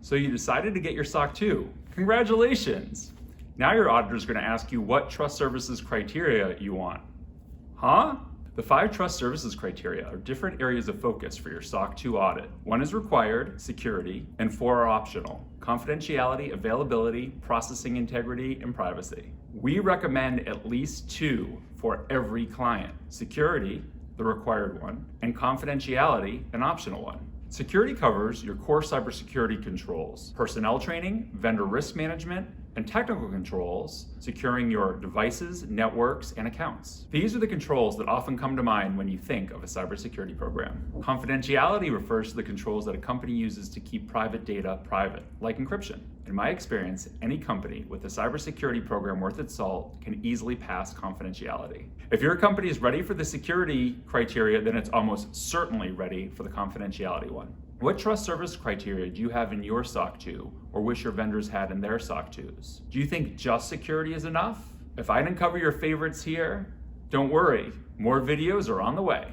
So you decided to get your SOC 2. Congratulations! Now your auditor is going to ask you what trust services criteria you want. Huh? The 5 trust services criteria are different areas of focus for your SOC 2 audit. 1 is required, security, and 4 are optional, confidentiality, availability, processing integrity, and privacy. We recommend at least 2 for every client. Security, the required one, and confidentiality, an optional one. Security covers your core cybersecurity controls, personnel training, vendor risk management, and technical controls, securing your devices, networks, and accounts. These are the controls that often come to mind when you think of a cybersecurity program. Confidentiality refers to the controls that a company uses to keep private data private, like encryption. In my experience, any company with a cybersecurity program worth its salt can easily pass confidentiality. If your company is ready for the security criteria, then it's almost certainly ready for the confidentiality one. What trust service criteria do you have in your SOC 2 or wish your vendors had in their SOC 2s? Do you think just security is enough? If I didn't cover your favorites here, don't worry, more videos are on the way.